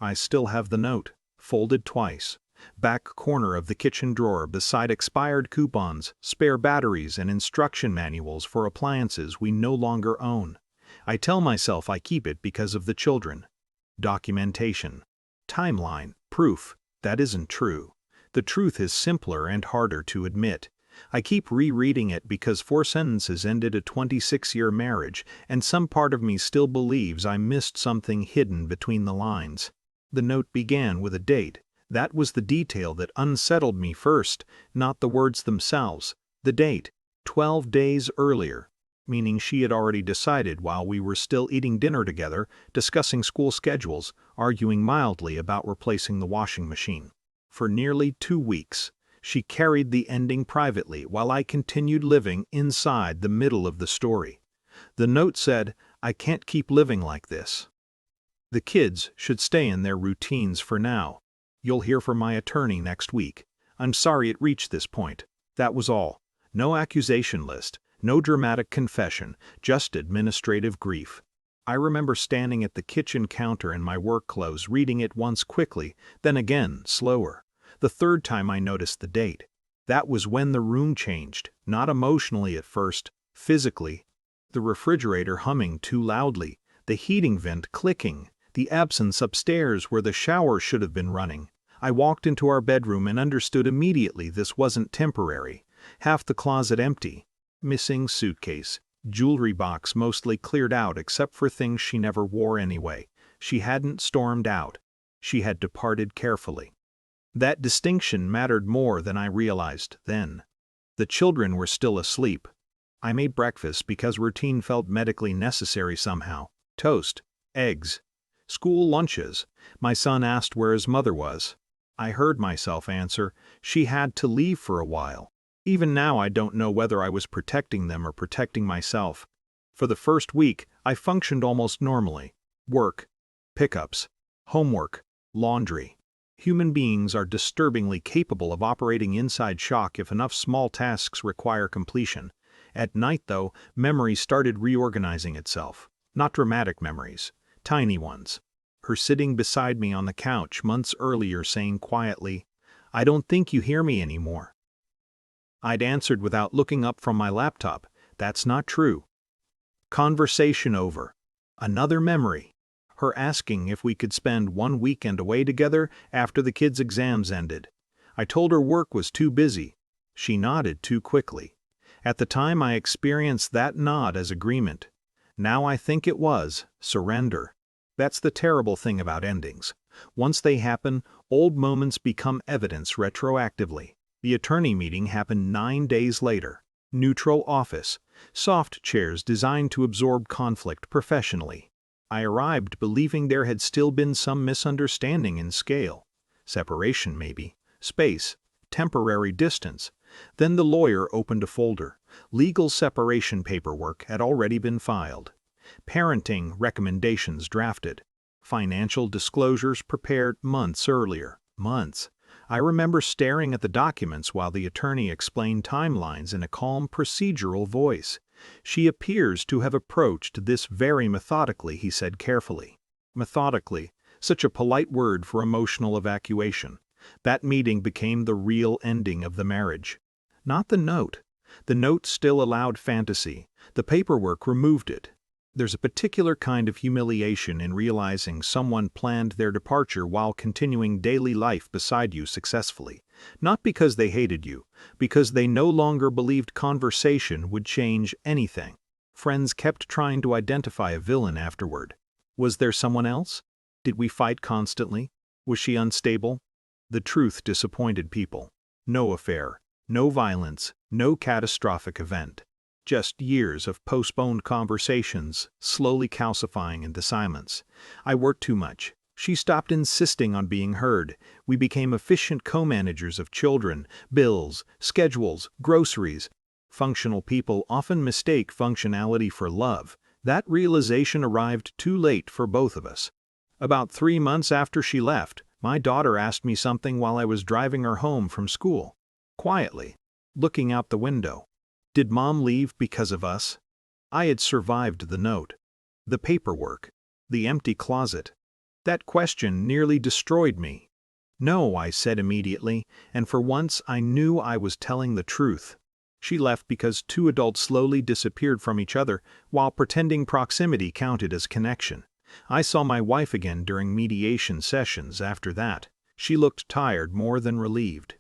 I still have the note, folded twice. Back corner of the kitchen drawer beside expired coupons, spare batteries, and instruction manuals for appliances we no longer own. I tell myself I keep it because of the children. Documentation. Timeline. Proof. That isn't true. The truth is simpler and harder to admit. I keep rereading it because 4 sentences ended a 26-year marriage, and some part of me still believes I missed something hidden between the lines. The note began with a date. That was the detail that unsettled me first, not the words themselves. The date, 12 days earlier, meaning she had already decided while we were still eating dinner together, discussing school schedules, arguing mildly about replacing the washing machine. For nearly 2 weeks, she carried the ending privately while I continued living inside the middle of the story. The note said, "I can't keep living like this. The kids should stay in their routines for now. You'll hear from my attorney next week. I'm sorry it reached this point." That was all. No accusation list, no dramatic confession, just administrative grief. I remember standing at the kitchen counter in my work clothes, reading it once quickly, then again, slower. The third time I noticed the date. That was when the room changed, not emotionally at first, physically. The refrigerator humming too loudly, the heating vent clicking, the absence upstairs where the shower should have been running. I walked into our bedroom and understood immediately this wasn't temporary. Half the closet empty. Missing suitcase. Jewelry box mostly cleared out except for things she never wore anyway. She hadn't stormed out. She had departed carefully. That distinction mattered more than I realized then. The children were still asleep. I made breakfast because routine felt medically necessary somehow. Toast. Eggs. School lunches. My son asked where his mother was. I heard myself answer, she had to leave for a while. Even now I don't know whether I was protecting them or protecting myself. For the first week, I functioned almost normally. Work, pickups, homework, laundry. Human beings are disturbingly capable of operating inside shock if enough small tasks require completion. At night, though, memory started reorganizing itself. Not dramatic memories, tiny ones. Her sitting beside me on the couch months earlier saying quietly, "I don't think you hear me anymore." I'd answered without looking up from my laptop, "That's not true." Conversation over. Another memory. Her asking if we could spend one weekend away together after the kids' exams ended. I told her work was too busy. She nodded too quickly. At the time I experienced that nod as agreement. Now I think it was surrender. That's the terrible thing about endings. Once they happen, old moments become evidence retroactively. The attorney meeting happened 9 days later. Neutral office. Soft chairs designed to absorb conflict professionally. I arrived believing there had still been some misunderstanding in scale. Separation maybe. Space. Temporary distance. Then the lawyer opened a folder. Legal separation paperwork had already been filed. Parenting recommendations drafted. Financial disclosures prepared months earlier. Months. I remember staring at the documents while the attorney explained timelines in a calm, procedural voice. "She appears to have approached this very methodically," he said carefully. Methodically, such a polite word for emotional evacuation. That meeting became the real ending of the marriage. Not the note. The note still allowed fantasy. The paperwork removed it. There's a particular kind of humiliation in realizing someone planned their departure while continuing daily life beside you successfully. Not because they hated you, because they no longer believed conversation would change anything. Friends kept trying to identify a villain afterward. Was there someone else? Did we fight constantly? Was she unstable? The truth disappointed people. No affair, no violence, no catastrophic event. Just years of postponed conversations, slowly calcifying into silence. I worked too much. She stopped insisting on being heard. We became efficient co-managers of children, bills, schedules, groceries. Functional people often mistake functionality for love. That realization arrived too late for both of us. About 3 months after she left, my daughter asked me something while I was driving her home from school. Quietly, looking out the window. Did Mom leave because of us? I had survived the note, the paperwork, the empty closet. That question nearly destroyed me. No, I said immediately, and for once I knew I was telling the truth. She left because two adults slowly disappeared from each other while pretending proximity counted as connection. I saw my wife again during mediation sessions after that. She looked tired more than relieved.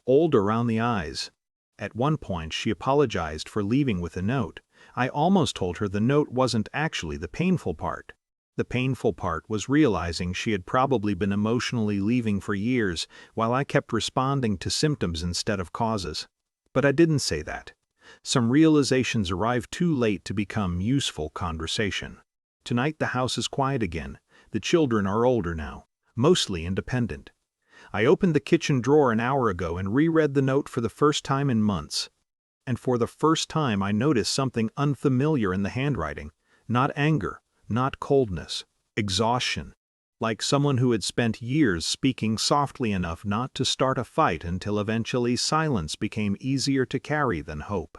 Old around the eyes. At one point she apologized for leaving with a note. I almost told her the note wasn't actually the painful part. The painful part was realizing she had probably been emotionally leaving for years while I kept responding to symptoms instead of causes. But I didn't say that. Some realizations arrived too late to become useful conversation. Tonight the house is quiet again. The children are older now, mostly independent. I opened the kitchen drawer an hour ago and reread the note for the first time in months. And for the first time I noticed something unfamiliar in the handwriting. Not anger, not coldness, exhaustion. Like someone who had spent years speaking softly enough not to start a fight until eventually silence became easier to carry than hope.